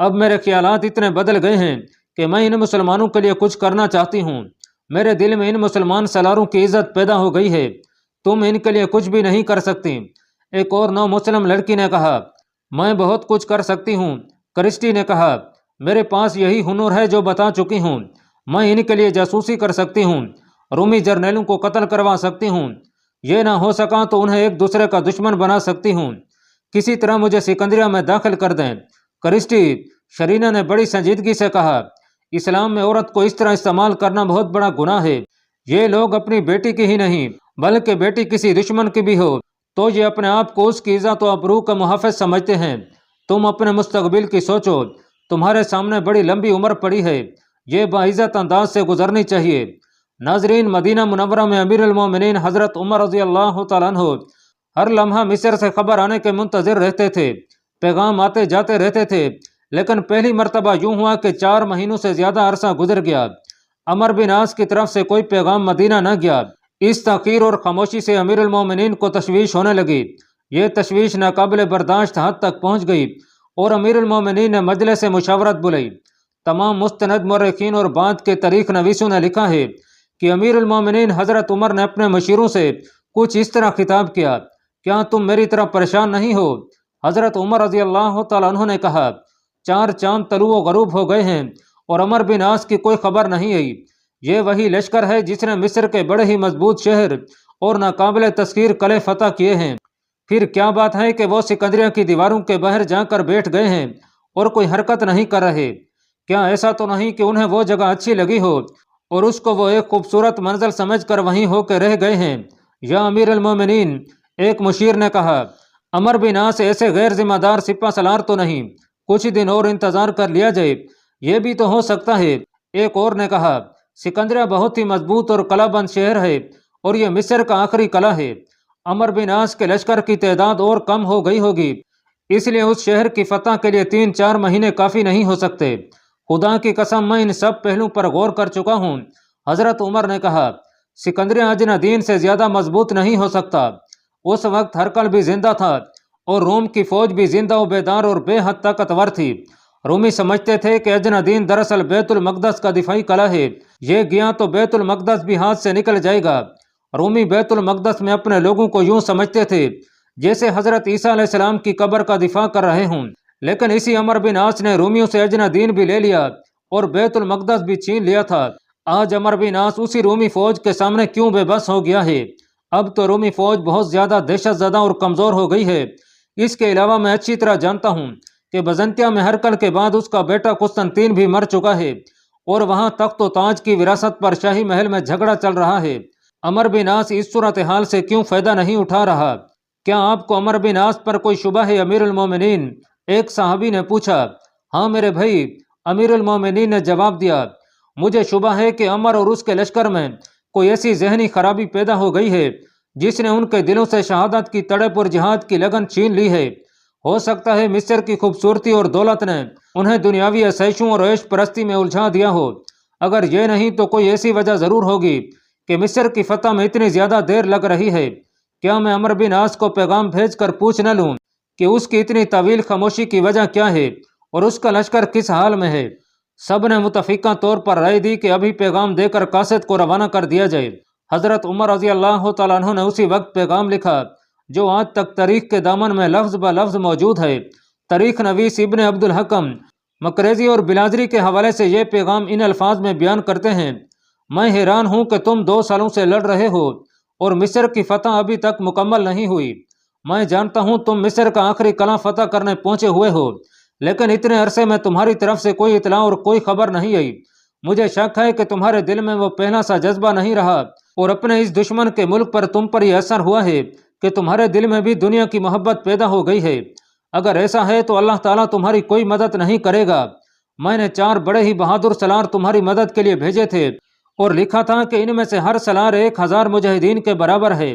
اب میرے خیالات اتنے بدل گئے ہیں کہ میں ان مسلمانوں کے لیے کچھ کرنا چاہتی ہوں۔ میرے دل میں ان مسلمان سالاروں کی عزت پیدا ہو گئی ہے، تم ان کے لیے کچھ بھی نہیں کر سکتی۔ ایک اور نو مسلم لڑکی نے کہا، میں بہت کچھ کر سکتی ہوں۔ کرسٹی نے کہا، میرے پاس یہی ہنر ہے جو بتا چکی ہوں، میں ان کے لیے جاسوسی کر سکتی ہوں، رومی جرنیلوں کو قتل کروا سکتی ہوں، یہ نہ ہو سکا تو انہیں ایک دوسرے کا دشمن بنا سکتی ہوں، کسی طرح مجھے سکندریہ میں داخل کر دیں۔ کرسٹی، شرینہ نے بڑی سنجیدگی سے کہا، اسلام میں عورت کو اس طرح استعمال کرنا بہت بڑا گناہ ہے۔ یہ لوگ اپنی بیٹی کی ہی نہیں بلکہ بیٹی کسی دشمن کی بھی ہو تو یہ اپنے آپ کو اس کی عزت و آبرو کا محافظ سمجھتے ہیں۔ تم اپنے مستقبل کی سوچو، تمہارے سامنے بڑی لمبی عمر پڑی ہے، یہ باعزت انداز سے گزرنی چاہیے۔ ناظرین، مدینہ منورہ میں امیر المومنین حضرت عمر رضی اللہ تعالیٰ عنہ ہر لمحہ مصر سے خبر آنے کے منتظر رہتے تھے۔ پیغام آتے جاتے رہتے تھے، لیکن پہلی مرتبہ یوں ہوا کہ 4 مہینوں سے زیادہ عرصہ گزر گیا، عمر بن عاص کی طرف سے کوئی پیغام مدینہ نہ گیا۔ اس تاخیر اور خاموشی سے امیر المومنین کو تشویش ہونے لگی۔ یہ تشویش ناقابل برداشت حد تک پہنچ گئی اور امیر المومنین نے مجلس مشاورت بلائی۔ تمام مستند مورخین اور بعد کے تاریخ نویسوں نے لکھا ہے کہ امیر المومنین حضرت عمر نے اپنے مشیروں سے کچھ اس طرح خطاب کیا، کیا تم میری طرح پریشان نہیں ہو؟ حضرت عمر رضی اللہ تعالیٰ عنہ نے کہا، 4 چاند طلوع و غروب ہو گئے ہیں اور عمر بن عاص کی کوئی خبر نہیں آئی۔ یہ وہی لشکر ہے جس نے مصر کے بڑے ہی مضبوط شہر اور ناقابل تسخیر قلعے فتح کیے ہیں۔ پھر کیا بات ہے کہ وہ سکندریہ کی دیواروں کے باہر جا کر بیٹھ گئے ہیں اور کوئی حرکت نہیں کر رہے؟ کیا ایسا تو نہیں کہ انہیں وہ جگہ اچھی لگی ہو اور اس کو وہ ایک خوبصورت منزل سمجھ کر وہیں ہو کے رہ گئے ہیں؟ یا امیر المومنین، ایک مشیر نے کہا، عمر بن عاص ایسے غیر ذمہ دار سپہ سالار تو نہیں، کچھ دن اور انتظار کر لیا جائے، یہ بھی تو ہو سکتا ہے۔ ایک اور نے کہا، سکندریہ بہت ہی مضبوط اور قلعہ بند شہر ہے اور یہ مصر کا آخری قلعہ ہے۔ عمر بن عاص کے لشکر کی تعداد اور کم ہو گئی ہوگی، اس لیے اس شہر کی فتح کے لیے 3-4 مہینے کافی نہیں ہو سکتے۔ خدا کی قسم، میں ان سب پہلوؤں پر غور کر چکا ہوں۔ حضرت عمر نے کہا، سکندریہ اجنادین سے زیادہ مضبوط نہیں ہو سکتا۔ اس وقت ہرقل بھی زندہ تھا اور روم کی فوج بھی زندہ و بیدار اور بے حد طاقتور تھی۔ رومی سمجھتے تھے کہ اجنادین دراصل بیت المقدس کا دفاعی قلعہ ہے، یہ گیا تو بیت المقدس بھی ہاتھ سے نکل جائے گا۔ رومی بیت المقدس میں اپنے لوگوں کو یوں سمجھتے تھے جیسے حضرت عیسیٰ علیہ السلام کی قبر کا دفاع کر رہے ہوں، لیکن اسی عمر بن عاص نے رومیوں سے اجنادین بھی لے لیا اور بیت المقدس بھی چھین لیا تھا۔ آج عمر بن عاص اسی رومی فوج کے سامنے کیوں بے بس ہو گیا ہے؟ اب تو رومی فوج بہت زیادہ دہشت زدہ اور کمزور ہو گئی ہے۔ اس کے علاوہ میں اچھی طرح جانتا ہوں کہ بزنطیہ میں ہرقل کے بعد اس کا بیٹا قسطنطین بھی مر چکا ہے اور وہاں تخت و تاج کی وراثت پر شاہی محل میں جھگڑا چل رہا ہے۔ عمر بن عاص اس صورتحال سے کیوں فائدہ نہیں اٹھا رہا؟ کیا آپ کو عمر بن عاص پر کوئی شبہ ہے امیر المومنین؟ ایک صحابی نے پوچھا۔ ہاں میرے بھائی، امیر المومنین نے جواب دیا، مجھے شبہ ہے کہ عمر اور اس کے لشکر میں کوئی ایسی ذہنی خرابی پیدا ہو گئی ہے جس نے ان کے دلوں سے شہادت کی تڑپ اور جہاد کی لگن چھین لی ہے۔ ہو سکتا ہے مصر کی خوبصورتی اور دولت نے انہیں دنیاوی عیشوں اور عیش پرستی میں الجھا دیا ہو۔ اگر یہ نہیں تو کوئی ایسی وجہ ضرور ہوگی کہ مصر کی فتح میں اتنی زیادہ دیر لگ رہی ہے۔ کیا میں عمر بن عاص کو پیغام بھیج کر پوچھ نہ لوں کہ اس کی اتنی طویل خاموشی کی وجہ کیا ہے اور اس کا لشکر کس حال میں ہے؟ سب نے متفقہ طور پر رائے دی کہ ابھی پیغام دے کر قاصد کو روانہ کر دیا جائے۔ حضرت عمر رضی اللہ تعالیٰ عنہ نے اسی وقت پیغام لکھا جو آج تک تاریخ کے دامن میں لفظ بہ لفظ موجود ہے۔ تاریخ نویس ابن عبد الحکم مکریزی اور بلازری کے حوالے سے یہ پیغام ان الفاظ میں بیان کرتے ہیں، میں حیران ہوں کہ تم 2 سالوں سے لڑ رہے ہو اور مصر کی فتح ابھی تک مکمل نہیں ہوئی۔ میں جانتا ہوں تم مصر کا آخری قلعہ فتح کرنے پہنچے ہوئے ہو، لیکن اتنے عرصے میں تمہاری طرف سے کوئی اطلاع اور کوئی خبر نہیں آئی۔ مجھے شک ہے کہ تمہارے دل میں وہ پہلا سا جذبہ نہیں رہا اور اپنے اس دشمن کے ملک پر تم پر یہ اثر ہوا ہے کہ تمہارے دل میں بھی دنیا کی محبت پیدا ہو گئی ہے۔ اگر ایسا ہے تو اللہ تعالیٰ تمہاری کوئی مدد نہیں کرے گا۔ میں نے 4 بڑے ہی بہادر سالار تمہاری مدد کے لیے بھیجے تھے اور لکھا تھا کہ ان میں سے ہر سالار 1000 مجاہدین کے برابر ہے،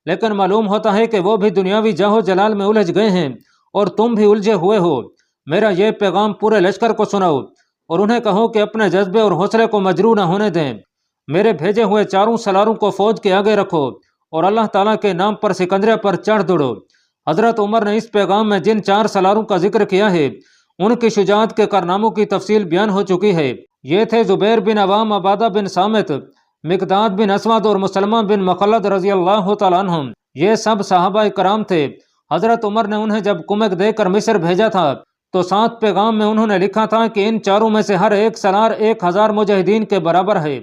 لیکن معلوم ہوتا ہے کہ وہ بھی دنیاوی جاہ و جلال میں الجھ گئے ہیں اور تم بھی الجھے ہوئے ہو۔ میرا یہ پیغام پورے لشکر کو سناؤ اور انہیں کہو کہ اپنے جذبے اور حوصلے کو مجروح نہ ہونے دیں۔ میرے بھیجے ہوئے 4 سالاروں کو فوج کے آگے رکھو اور اللہ تعالیٰ کے نام پر سکندریہ پر چڑھ دوڑو۔ حضرت عمر نے اس پیغام میں جن 4 سالاروں کا ذکر کیا ہے ان کی شجاعت کے کارناموں کی تفصیل بیان ہو چکی ہے۔ یہ تھے زبیر بن عوام، عبادہ بن صامت، مقداد بن اسود اور مسلمہ بن مخلد رضی اللہ تعالیٰ عنہم۔ یہ سب صحابہ کرام تھے۔ حضرت عمر نے انہیں جب کمک دے کر مصر بھیجا تھا تو 7 پیغام میں انہوں نے لکھا تھا کہ ان چاروں میں سے ہر ایک سالار 1000 مجاہدین کے برابر ہے۔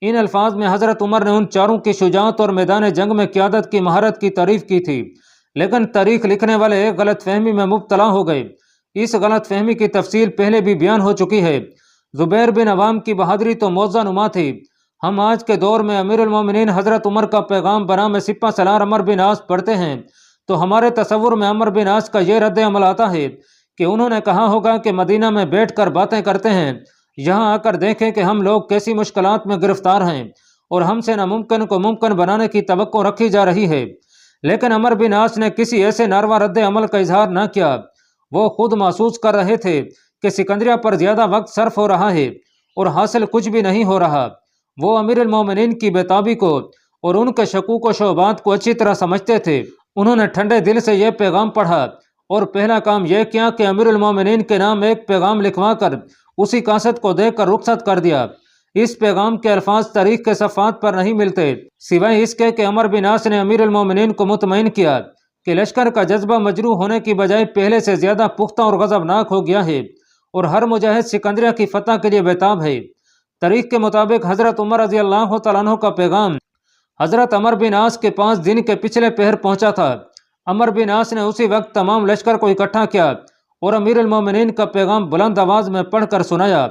ان الفاظ میں حضرت عمر نے ان چاروں کی شجاعت اور میدان جنگ میں قیادت کی مہارت کی تعریف کی تھی، لیکن تاریخ لکھنے والے ایک غلط فہمی میں مبتلا ہو گئے۔ اس غلط فہمی کی تفصیل پہلے بھی بیان ہو چکی ہے۔ زبیر بن عوام کی بہادری تو موضع نما تھی۔ ہم آج کے دور میں امیر المومنین حضرت عمر کا پیغام بنام سپہ سالار عمرو بن عاص پڑھتے ہیں تو ہمارے تصور میں عمرو بن عاص کا یہ رد عمل آتا ہے کہ انہوں نے کہا ہوگا کہ مدینہ میں بیٹھ کر باتیں کرتے ہیں، یہاں آ کر دیکھیں کہ ہم لوگ کیسی مشکلات میں گرفتار ہیں اور ہم سے ناممکن کو ممکن بنانے کی توقع رکھی جا رہی ہے۔ لیکن عمرو بن عاص نے کسی ایسے ناروا رد عمل کا اظہار نہ کیا۔ وہ خود محسوس کر رہے تھے کہ سکندریہ پر زیادہ وقت صرف ہو رہا ہے اور حاصل کچھ بھی نہیں ہو رہا۔ وہ امیر المومنین کی بےتابی کو اور ان کے شکوک و شبہات کو اچھی طرح سمجھتے تھے۔ انہوں نے ٹھنڈے دل سے یہ پیغام پڑھا اور پہلا کام یہ کیا کہ امیر المومنین کے نام ایک پیغام لکھوا کر اسی قاصد کو دے کر رخصت کر دیا۔ اس پیغام کے الفاظ تاریخ کے صفحات پر نہیں ملتے، سوائے اس کے کہ عمرو بن عاص نے امیر المومنین کو مطمئن کیا کہ لشکر کا جذبہ مجروح ہونے کی بجائے پہلے سے زیادہ پختہ اور غضبناک ہو گیا ہے اور ہر مجاہد سکندریہ کی فتح کے لیے بیتاب ہے۔ تاریخ کے مطابق حضرت عمر رضی اللہ تعالیٰ عنہ کا پیغام حضرت عمرو بن عاص کے 5 دن کے پچھلے پہر پہنچا تھا۔ عمرو بن عاص نے اسی وقت تمام لشکر کو اکٹھا کیا اور امیر المومنین کا پیغام بلند آواز میں پڑھ کر سنایا۔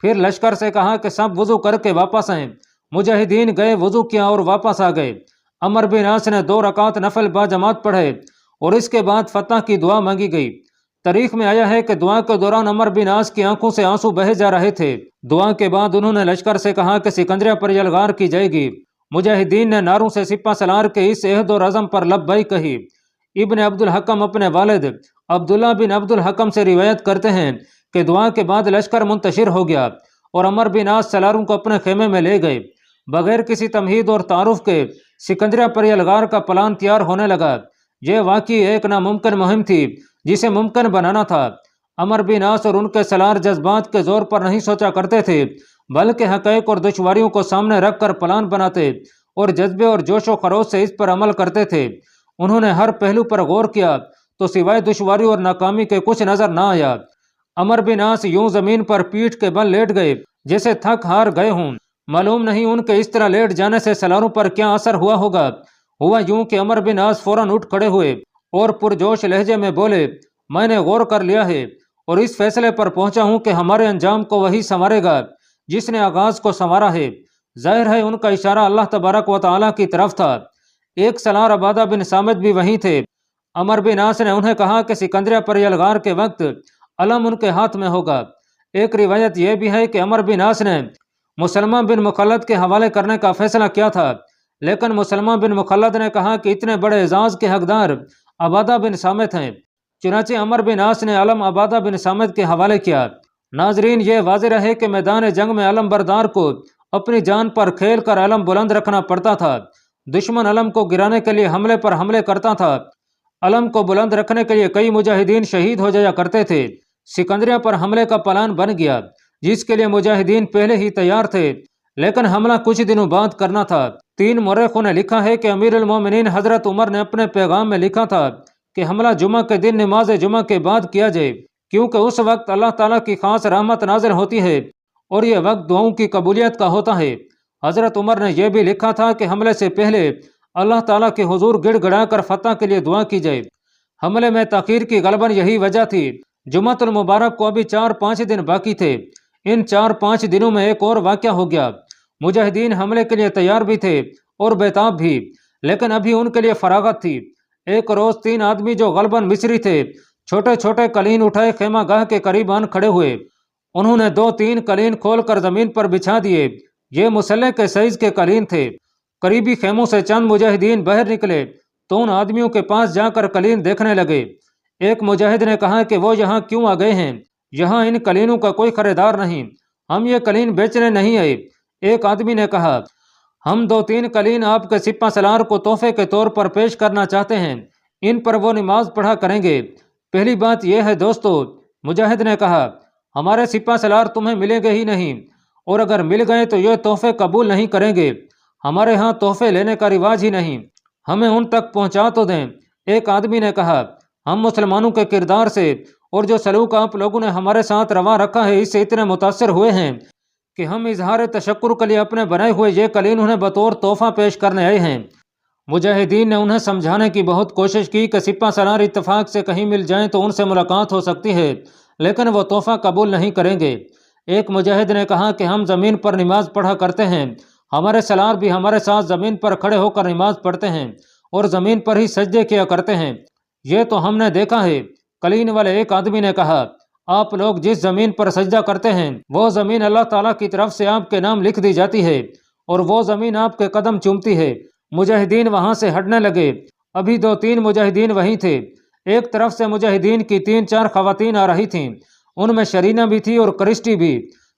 پھر لشکر سے کہا کہ سب وضو کر کے واپس آئیں۔ مجاہدین گئے، وضو کیا اور واپس آ گئے۔ عمرو بن عاص نے 2 رکعت نفل با جماعت پڑھے اور اس کے بعد فتح کی دعا مانگی گئی۔ تاریخ میں آیا ہے کہ دعا کے دوران عمرو بن عاص کی آنکھوں سے آنسو بہے جا رہے تھے۔ دعا کے بعد انہوں نے لشکر سے کہا کہ سکندریہ پر یلغار کی جائے گی۔ مجاہدین نے نعروں سے سپہ سالار کے اس عہد و عزم پر لبیک کہی۔ ابن عبد الحکم اپنے والد عبداللہ بن عبد الحکم سے روایت کرتے ہیں کہ دعا کے بعد لشکر منتشر ہو گیا اور عمرو بن عاص سالاروں کو اپنے خیمے میں لے گئے۔ بغیر کسی تمہید اور تعارف کے سکندریہ پر یلغار کا پلان تیار ہونے لگا۔ یہ واقعی ایک ناممکن مہم تھی جسے ممکن بنانا تھا۔ عمرو بن عاص اور ان کے سالار جذبات کے زور پر نہیں سوچا کرتے تھے، بلکہ حقائق اور دشواریوں کو سامنے رکھ کر پلان بناتے اور جذبے اور جوش و خروش سے اس پر عمل کرتے تھے۔ انہوں نے ہر پہلو پر غور کیا تو سوائے دشواری اور ناکامی کے کچھ نظر نہ آیا۔ عمرو بن عاص یوں زمین پر پیٹھ کے بل لیٹ گئے جیسے تھک ہار گئے ہوں۔ معلوم نہیں ان کے اس طرح لیٹ جانے سے سالاروں پر کیا اثر ہوا ہوگا۔ ہوا یوں کہ عمرو بن عاص فوراً اٹھ کھڑے ہوئے اور پرجوش لہجے میں بولے، میں نے غور کر لیا ہے اور اس فیصلے پر پہنچا ہوں کہ ہمارے انجام کو وہی سنوارے گا جس نے آغاز کو سنوارا ہے۔ ظاہر ہے ان کا اشارہ اللہ تبارک و تعالیٰ کی طرف تھا۔ ایک سالار عبادہ بن صامت بھی وہیں تھے۔ عمرو بن عاص نے انہیں کہا کہ سکندریہ پر یلغار کے وقت علم ان کے ہاتھ میں ہوگا۔ ایک روایت یہ بھی ہے کہ عمرو بن عاص نے مسلمہ بن مخلد کے حوالے کرنے کا فیصلہ کیا تھا، لیکن مسلمہ بن مخلد نے کہا کہ اتنے بڑے اعزاز کے حقدار عبادہ بن صامت ہیں۔ چنانچہ عمرو بن عاص نے علم عبادہ بن صامت کے حوالے کیا۔ ناظرین، یہ واضح رہے کہ میدان جنگ میں علم بردار کو اپنی جان پر کھیل کر علم بلند رکھنا پڑتا تھا۔ دشمن علم کو گرانے کے لیے حملے پر حملے کرتا تھا۔ علم کو بلند رکھنے کے لیے کئی مجاہدین شہید ہو جایا کرتے تھے۔ سکندریہ پر حملے کا پلان بن گیا جس کے لیے مجاہدین پہلے ہی تیار تھے، لیکن حملہ کچھ دنوں بعد کرنا تھا۔ 3 مورخوں نے لکھا ہے کہ امیر المومنین حضرت عمر نے اپنے پیغام میں لکھا تھا کہ حملہ جمعہ کے دن نماز جمعہ کے بعد کیا جائے، کیونکہ اس وقت اللہ تعالیٰ کی خاص رحمت نازل ہوتی ہے اور یہ وقت دعاؤں کی قبولیت کا ہوتا ہے۔ حضرت عمر نے یہ بھی لکھا تھا کہ حملے سے پہلے اللہ تعالیٰ کے حضور گڑ گڑا کر فتح کے لیے دعا کی جائے۔ حملے میں تاخیر کی غالباً یہی وجہ تھی۔ جمعہ المبارک کو ابھی 4-5 دن باقی تھے۔ ان 4-5 دنوں میں ایک اور واقعہ ہو گیا۔ مجاہدین حملے کے لیے تیار بھی تھے اور بیتاب بھی، لیکن ابھی ان کے لیے فراغت تھی۔ ایک روز 3 آدمی جو غالباً مصری تھے چھوٹے چھوٹے قلین اٹھائے خیمہ گاہ کے قریب آن کھڑے ہوئے۔ انہوں نے 2-3 قلین کھول کر زمین پر بچھا دیے۔ یہ مسلح کے سائز کے قلین تھے۔ قریبی خیموں سے چند مجاہدین باہر نکلے تو ان آدمیوں کے پاس جا کر قلین دیکھنے لگے۔ ایک مجاہد نے کہا کہ وہ یہاں کیوں آ گئے ہیں؟ یہاں ان قلینوں کا کوئی خریدار نہیں، ہم یہ قلین بیچنے نہیں آئے۔ ایک آدمی نے کہا، ہم 2-3 قلین آپ کے سپہ سالار کو تحفے کے طور پر پیش کرنا چاہتے ہیں، ان پر وہ نماز پڑھا کریں گے۔ پہلی بات یہ ہے دوستو مجاہد نے کہا ہمارے سپہ سالار تمہیں ملیں گے ہی نہیں، اور اگر مل گئے تو یہ تحفے قبول نہیں کریں گے، ہمارے ہاں تحفے لینے کا رواج ہی نہیں، ہمیں ان تک پہنچا تو دیں۔ ایک آدمی نے کہا ہم مسلمانوں کے کردار سے اور جو سلوک آپ لوگوں نے ہمارے ساتھ روا رکھا ہے اس سے اتنے متاثر ہوئے ہیں کہ ہم اظہار تشکر کے لیے اپنے بنائے ہوئے یہ قلین انہیں بطور تحفہ پیش کرنے آئے ہیں۔ مجاہدین نے انہیں سمجھانے کی بہت کوشش کی کہ سپہ سالار اتفاق سے کہیں مل جائیں تو ان سے ملاقات ہو سکتی ہے، لیکن وہ تحفہ قبول نہیں کریں گے۔ ایک مجاہد نے کہا کہ ہم زمین پر نماز پڑھا کرتے ہیں، ہمارے سالار بھی ہمارے ساتھ زمین پر کھڑے ہو کر نماز پڑھتے ہیں اور زمین پر ہی سجدے کیا کرتے ہیں، یہ تو ہم نے دیکھا ہے۔ قلین والے ایک آدمی نے کہا آپ لوگ جس زمین پر سجدہ کرتے ہیں وہ زمین اللہ تعالیٰ کی طرف سے آپ کے نام لکھ دی جاتی ہے اور وہ زمین آپ کے قدم چومتی ہے۔ مجاہدین وہاں سے ہٹنے لگے۔ ابھی 2-3 مجاہدین وہیں تھے۔ ایک طرف سے مجاہدین کی 3-4 خواتین آ رہی تھیں، ان میں شرینہ بھی تھی اور کرسٹی بھی۔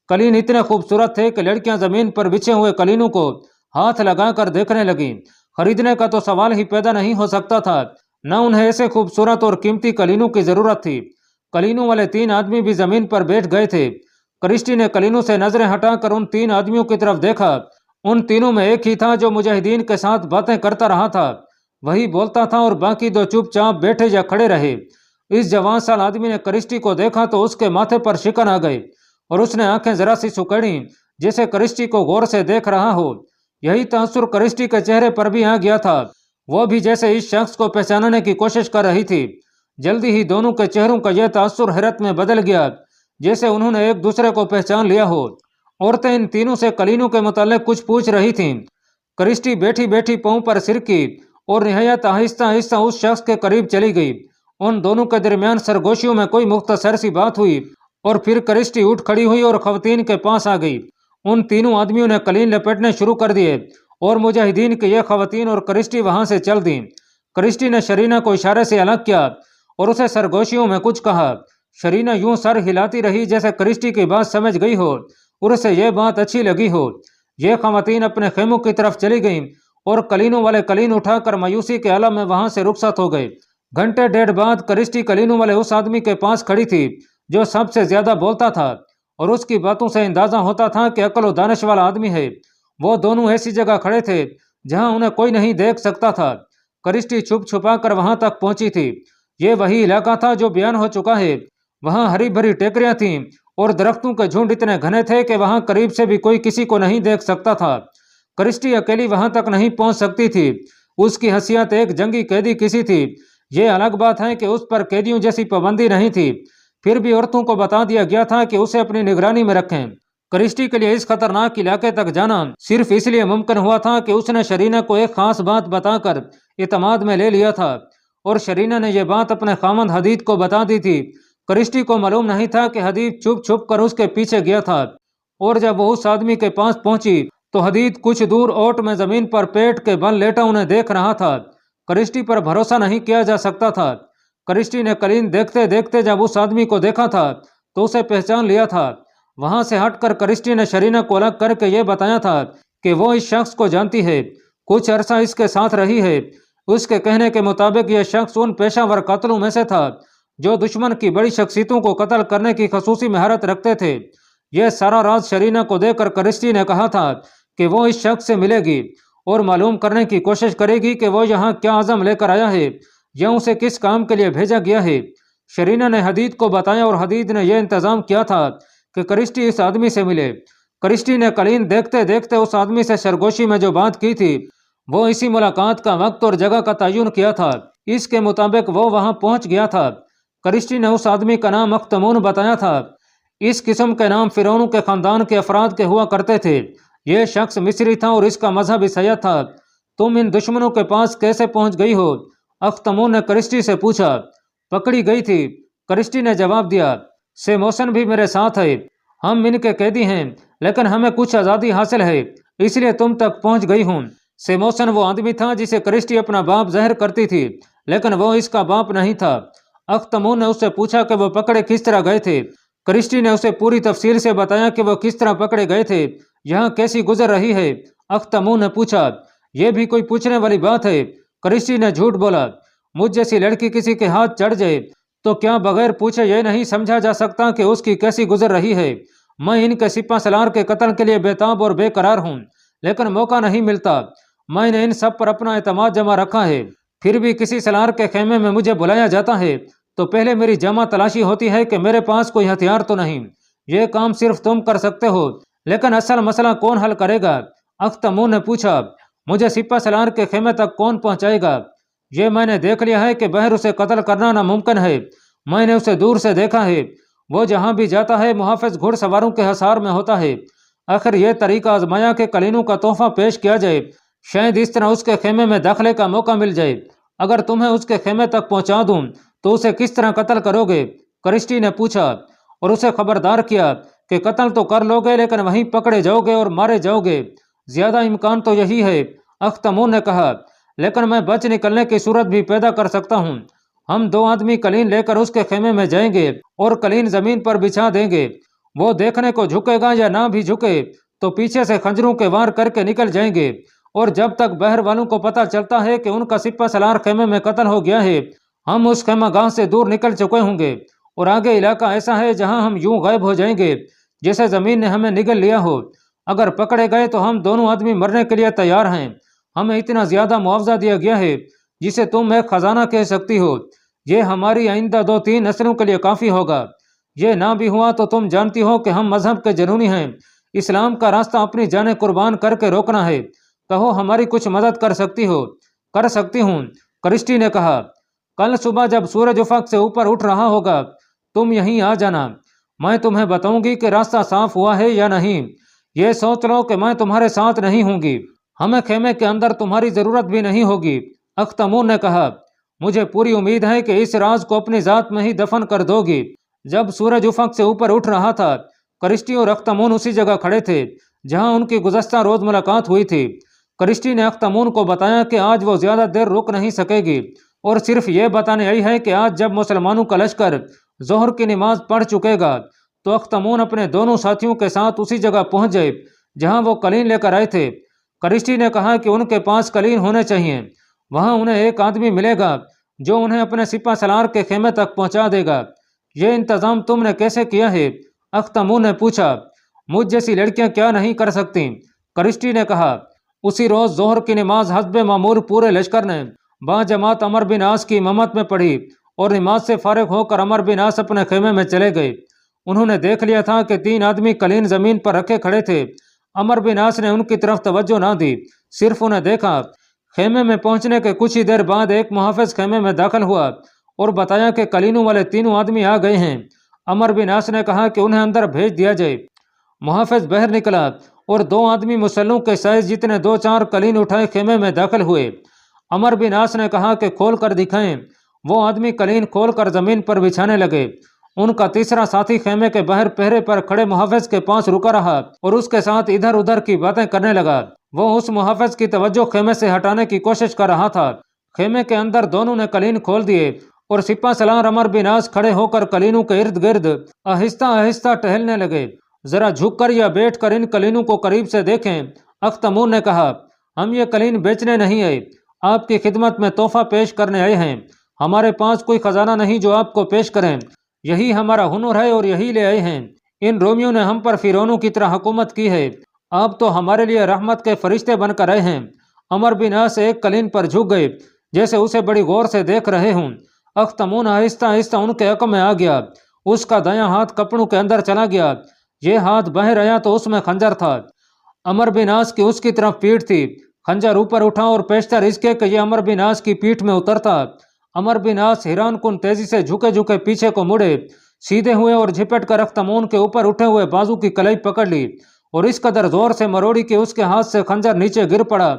قلین اتنے خوبصورت تھے کہ لڑکیاں زمین پر بچھے ہوئے قلینوں کو ہاتھ لگا کر دیکھنے لگیں۔ خریدنے کا تو سوال ہی پیدا نہیں ہو سکتا تھا، نہ انہیں ایسے خوبصورت اور قیمتی قلینوں کی ضرورت تھی۔ قلینوں والے 3 آدمی بھی زمین پر بیٹھ گئے تھے۔ کرسٹی نے قلینوں سے نظریں ہٹا کر ان 3 آدمیوں کی طرف دیکھا۔ ان تینوں میں ایک ہی تھا جو مجاہدین کے ساتھ باتیں کرتا رہا تھا، وہی بولتا تھا اور باقی 2 چپ چاپ بیٹھے یا کھڑے رہے۔ اس جوان سال آدمی نے کرسٹی کو دیکھا تو اس کے ماتھے پر شکن آ گئے اور اس نے آنکھیں ذرا سی سکیڑیں جیسے کرسٹی کو غور سے دیکھ رہا ہو۔ یہی تاثر کرسٹی کے چہرے پر بھی آ گیا تھا، وہ بھی جیسے اس شخص کو پہچاننے کی کوشش کر رہی تھی۔ جلدی ہی دونوں کے چہروں کا یہ تاثر حیرت میں بدل گیا، جیسے انہوں نے ایک دوسرے کو پہچان لیا ہو۔ عورتیں ان تینوں سے قلینوں کے متعلق کچھ پوچھ رہی تھیں۔ کرسٹی بیٹھی بیٹھی پاؤں پر سر کی اور نہایت آہستہ آہستہ اس شخص کے قریب چلی گئی۔ ان دونوں کے درمیان سرگوشیوں میں کوئی مختصر سی بات ہوئی اور پھر کرسٹی اٹھ کھڑی ہوئی اور خواتین کے پاس آ گئی۔ ان تینوں آدمیوں نے قلین لپیٹنے شروع کر دیے اور مجاہدین کے یہ خواتین اور کرسٹی وہاں سے چل دیں۔ کرسٹی نے شرینہ کو اشارے سے الگ کیا اور اسے سرگوشیوں میں کچھ کہا۔ شرینہ یوں سر ہلاتی رہی جیسے کرسٹی کی بات سمجھ گئی ہو اور اسے یہ بات اچھی لگی ہو۔ یہ خواتین اپنے خیموں کی طرف چلی گئیں اور قلینوں والے قلین اٹھا کر مایوسی کے عالم میں وہاں سے رخصت ہو گئے۔ گھنٹے ڈیڑھ بعد کرسٹی قلینوں والے اس آدمی کے پاس کھڑی تھی جو سب سے زیادہ بولتا تھا اور اس کی باتوں سے اندازہ ہوتا تھا کہ عقل و دانش والا آدمی ہے۔ وہ دونوں ایسی جگہ کھڑے تھے جہاں انہیں کوئی نہیں دیکھ سکتا تھا۔ کرسٹی چھپ چھپا کر وہاں تک پہنچی تھی۔ یہ وہی علاقہ تھا جو بیان ہو چکا ہے۔ وہاں ہری بھری ٹیکریاں تھیں اور درختوں کے جھنڈ اتنے گھنے تھے کہ وہاں قریب سے بھی کوئی کسی کو نہیں دیکھ سکتا تھا۔ کرسٹی اکیلی وہاں تک نہیں پہنچ سکتی تھی، اس کی حیثیت ایک جنگی قیدی کسی تھی۔ یہ الگ بات ہے کہ اس پر قیدیوں جیسی پابندی نہیں تھی، پھر بھی عورتوں کو بتا دیا گیا تھا کہ اسے اپنی نگرانی میں رکھیں۔ کرسٹی کے لیے اس خطرناک علاقے تک جانا صرف اس لیے ممکن ہوا تھا کہ اس نے شرینہ کو ایک خاص بات بتا کر اعتماد میں لے لیا تھا اور شرینہ نے یہ بات اپنے خامند حدید کو بتا دی تھی۔ کرسٹی کو معلوم نہیں تھا کہ حدید چھپ چھپ کر اس کے پیچھے گیا تھا، اور جب وہ اس آدمی کے پاس پہنچی تو حدید کچھ دور اوٹ میں زمین پر پیٹ کے بل لیٹا انہیں دیکھ رہا تھا۔ کرسٹی پر بھروسہ نہیں کیا جا سکتا تھا۔ کرسٹی نے قلین دیکھتے دیکھتے جب اس آدمی کو دیکھا تھا تو اسے پہچان لیا تھا۔ وہاں سے ہٹ کر کرسٹی نے شرینہ کو الگ کر کے یہ بتایا تھا کہ وہ اس شخص کو جانتی ہے، کچھ عرصہ اس کے ساتھ رہی ہے۔ اس کے کہنے کے مطابق یہ شخص ان پیشہ ور قاتلوں میں سے تھا جو دشمن کی بڑی شخصیتوں کو قتل کرنے کی خصوصی مہارت رکھتے تھے۔ یہ سارا راز شرینہ کو دے کر کرسٹی نے کہا تھا کہ وہ اس شخص سے ملے گی اور معلوم کرنے کی کوشش کرے گی کہ وہ یہاں کیا عزم لے کر آیا ہے یا اسے کس کام کے لیے بھیجا گیا ہے۔ شرینہ نے حدید کو بتایا اور حدید نے یہ انتظام کیا تھا کہ کرسٹی اس آدمی سے ملے۔ کرسٹی نے قلین دیکھتے دیکھتے اس آدمی سے سرگوشی میں جو بات کی تھی وہ اسی ملاقات کا وقت اور جگہ کا تعین کیا تھا۔ اس کے مطابق وہ وہاں پہنچ گیا تھا۔ کرسٹی نے اس آدمی کا نام اختمون بتایا تھا۔ اس قسم کے نام فرعونوں کے خاندان کے افراد کے ہوا کرتے تھے۔ یہ شخص مصری تھا اور اس کا مذہب عیسائیت تھا۔ تم ان دشمنوں کے پاس کیسے پہنچ گئی ہو؟ اختمون نے کرسٹی سے پوچھا۔ پکڑی گئی تھی، کرسٹی نے جواب دیا۔ سیموسن بھی میرے ساتھ ہے، ہم ان کے قیدی ہیں لیکن ہمیں کچھ آزادی حاصل ہے اس لیے تم تک پہنچ گئی ہوں۔ سیموسن وہ آدمی تھا جسے کرسٹی اپنا باپ ظاہر کرتی تھی لیکن وہ اس کا باپ نہیں تھا۔ اختمون نے اس سے پوچھا کہ وہ پکڑے کس طرح گئے تھے۔ کرسٹی نے اسے پوری تفصیل سے بتایا کہ وہ کس طرح پکڑے گئے تھے، یہاں کیسی گزر رہی ہے۔ اختمون نے پوچھا، یہ بھی کوئی پوچھنے والی بات ہے؟ کرسٹی نے جھوٹ بولا۔ مجھ جیسی لڑکی کسی کے ہاتھ چڑھ جائے تو کیا بغیر پوچھے یہ نہیں سمجھا جا سکتا کہ اس کی کیسی گزر رہی ہے؟ میں ان کے سپہ سالار کے قتل کے لیے بےتاب اور بے قرار ہوں، لیکن موقع نہیں ملتا۔ میں نے ان سب پر اپنا اعتماد جمع رکھا ہے، پھر بھی کسی سالار کے خیمے میں مجھے بلایا جاتا ہے تو پہلے میری جمع تلاشی ہوتی ہے کہ میرے پاس کوئی ہتھیار تو نہیں۔ یہ کام صرف تم کر سکتے ہو، لیکن اصل مسئلہ کون حل کرے گا؟ اختمون نے پوچھا، مجھے سپہ سالار کے خیمے تک کون پہنچائے گا؟ یہ میں نے دیکھ لیا ہے کہ بہر اسے قتل کرنا ناممکن ہے۔ میں نے اسے دور سے دیکھا ہے، وہ جہاں بھی جاتا ہے محافظ گھڑ سواروں کے حصار میں ہوتا ہے۔ آخر یہ طریقہ آزمایا کہ کلینوں کا تحفہ پیش کیا جائے، شاید اس طرح اس کے خیمے میں داخلے کا موقع مل جائے۔ اگر تمہیں اس کے خیمے تک پہنچا دوں تو اسے کس طرح قتل کرو گے؟ کرسٹی نے پوچھا، اور اسے خبردار کیا کہ قتل تو کر لو گے لیکن وہیں پکڑے جاؤ گے اور مارے جاؤ گے۔ زیادہ امکان تو یہی ہے، اختمون نے کہا، لیکن میں بچ نکلنے کی صورت بھی پیدا کر سکتا ہوں۔ ہم 2 آدمی کلین لے کر اس کے خیمے میں جائیں گے اور کلین زمین پر بچھا دیں گے۔ وہ دیکھنے کو جھکے گا یا نہ بھی جھکے تو پیچھے سے خنجروں کے وار کر کے نکل جائیں گے، اور جب تک بحر والوں کو پتہ چلتا ہے کہ ان کا سپہ سالار خیمے میں قتل ہو گیا ہے، ہم اس خیمہ گاہ سے دور نکل چکے ہوں گے، اور آگے علاقہ ایسا ہے جہاں ہم یوں غائب ہو جائیں گے جیسے زمین نے ہمیں نگل لیا ہو۔ اگر پکڑے گئے تو ہم دونوں آدمی مرنے کے لیے تیار ہیں۔ ہمیں اتنا زیادہ معاوضہ دیا گیا ہے جسے تم ایک خزانہ کہہ سکتی ہو، یہ ہماری آئندہ 2-3 نسلوں کے لیے کافی ہوگا۔ یہ نہ بھی ہوا تو تم جانتی ہو کہ ہم مذہب کے جنونی ہیں، اسلام کا راستہ اپنی جانیں قربان کر کے روکنا ہے۔ کہو ہماری کچھ مدد کر سکتی ہو؟ کر سکتی ہوں، کرسٹی نے کہا۔ کل صبح جب سورج افق سے اوپر اٹھ رہا ہوگا تم یہیں آ جانا، میں تمہیں بتاؤں گی کہ راستہ صاف ہوا ہے یا نہیں۔ یہ سوچ لو کہ میں تمہارے ساتھ نہیں ہوں گی، ہمیں خیمے کے اندر تمہاری ضرورت بھی نہیں ہوگی۔ اختمون نے کہا، مجھے پوری امید ہے کہ اس راز کو اپنی ذات میں ہی دفن کر دو گی۔ جب سورج افق سے اوپر اٹھ رہا تھا، کرسٹی اور اختمون اسی جگہ کھڑے تھے جہاں ان کی گزشتہ روز ملاقات ہوئی تھی۔ کرسٹی نے اختمون کو بتایا کہ آج وہ زیادہ دیر رک نہیں سکے گی اور صرف یہ بتانے آئی ہے کہ آج جب مسلمانوں کا لشکر ظہر کی نماز پڑھ چکے گا تو اختمون اپنے دونوں ساتھیوں کے ساتھ اسی جگہ پہنچ جائے جہاں وہ کلین لے کر آئے تھے۔ کرسٹی نے کہا کہ ان کے پاس کلین ہونے چاہیے، وہاں انہیں ایک آدمی ملے گا جو انہیں اپنے سپہ سالار کے خیمے تک پہنچا دے گا۔ یہ انتظام تم نے کیسے کیا ہے؟ اختمون نے پوچھا۔ مجھ جیسی لڑکیاں کیا نہیں کر سکتی، کرسٹی نے کہا۔ اسی روز ظہر کی نماز حسب معمول پورے لشکر نے با جماعت عمر بن عاص کی امامت میں پڑھی اور نماز سے فارغ ہو کر عمر بن عاص اپنے خیمے میں چلے گئے۔ انہوں نے دیکھ لیا تھا کہ 3 آدمی کلین زمین پر رکھے کھڑے تھے۔ عمر بن عاص نے ان کی طرف توجہ نہ دی، صرف انہیں دیکھا۔ خیمے میں پہنچنے کے کچھ ہی دیر بعد ایک محافظ خیمے میں داخل ہوا اور بتایا کہ کلینوں والے 3 آدمی آ گئے ہیں۔ عمر بن عاص نے کہا کہ انہیں اندر بھیج دیا جائے۔ محافظ باہر نکلا اور 2 آدمی مسلوں کے سائز جتنے 2-4 کلین اٹھائے خیمے میں داخل ہوئے۔ عمر بن عاص نے کہا کہ کھول کر دکھائیں۔ وہ آدمی کلین کھول کر زمین پر بچھانے لگے۔ ان کا تیسرا ساتھی خیمے کے باہر پہرے پر کھڑے محافظ کے پاس رکا رہا اور اس کے ساتھ ادھر ادھر کی باتیں کرنے لگا۔ وہ اس محافظ کی توجہ خیمے سے ہٹانے کی کوشش کر رہا تھا۔ خیمے کے اندر دونوں نے کلین کھول دیے اور سپہ سالار عمر بن عاص کھڑے ہو کر کلینوں کے ارد گرد آہستہ آہستہ ٹہلنے لگے۔ ذرا جھک کر یا بیٹھ کر ان کلینوں کو قریب سے دیکھیں، اختمون نے کہا۔ ہم یہ کلین بیچنے نہیں آئے، آپ کی خدمت میں تحفہ پیش کرنے آئے ہیں۔ ہمارے پاس کوئی خزانہ نہیں جو آپ کو پیش کریں، یہی ہمارا ہنر ہے اور یہی لے آئے ہیں۔ ان رومیوں نے ہم پر فرعونوں کی طرح حکومت کی ہے، آپ تو ہمارے لیے رحمت کے فرشتے بن کر آئے ہیں۔ عمر بن عاص ایک کلین پر جھک گئے جیسے اسے بڑی غور سے دیکھ رہے ہوں۔ اختمون آہستہ آہستہ ان کے حق میں آ گیا، اس کا دایاں ہاتھ کپڑوں کے اندر چلا گیا، یہ ہاتھ باہر آیا تو اس میں خنجر تھا۔ عمر بن عاص کی اس کی طرف پیٹھ تھی، خنجر اوپر اٹھا اور پیشتر اس کے کہ یہ عمر بن عاص کی پیٹھ میں اترتا۔ عمر بن عاص حیران کن تیزی سے جھکے جھکے پیچھے کو مڑے، سیدھے ہوئے اور جھپٹ کر اختمون کے اوپر اٹھے ہوئے بازو کی کلائی پکڑ لی اور اس قدر زور سے مروڑی کہ اس کے ہاتھ سے خنجر نیچے گر پڑا،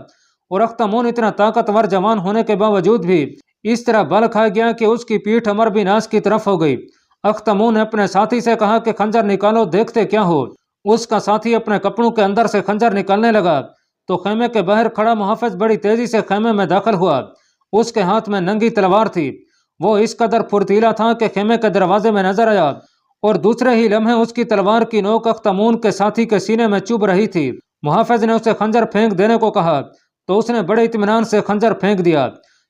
اور اختمون اتنا طاقتور جوان ہونے کے باوجود بھی اس طرح بل کھا گیا کہ اس کی پیٹھ عمر بن عاص کی طرف ہو گئی۔ اختمون نے اپنے ساتھی سے کہا کہ خنجر نکالو، دیکھتے کیا ہو۔ اس کا ساتھی اپنے کپڑوں کے اندر سے خنجر نکالنے لگا تو خیمے کے باہر کھڑا محافظ بڑی تیزی سے خیمے میں داخل ہوا۔ اس کے ہاتھ میں ننگی تلوار تھی، وہ اس قدر پھرتیلا تھا کہ خیمے کے دروازے میں نظر آیا اور دوسرے ہی لمحے اس کی تلوار کی نوک اختمون کے ساتھی کے سینے میں چبھ رہی تھی۔ محافظ نے اسے خنجر پھینک دینے کو کہا تو اس نے بڑے اطمینان سے خنجر پھینک دیا۔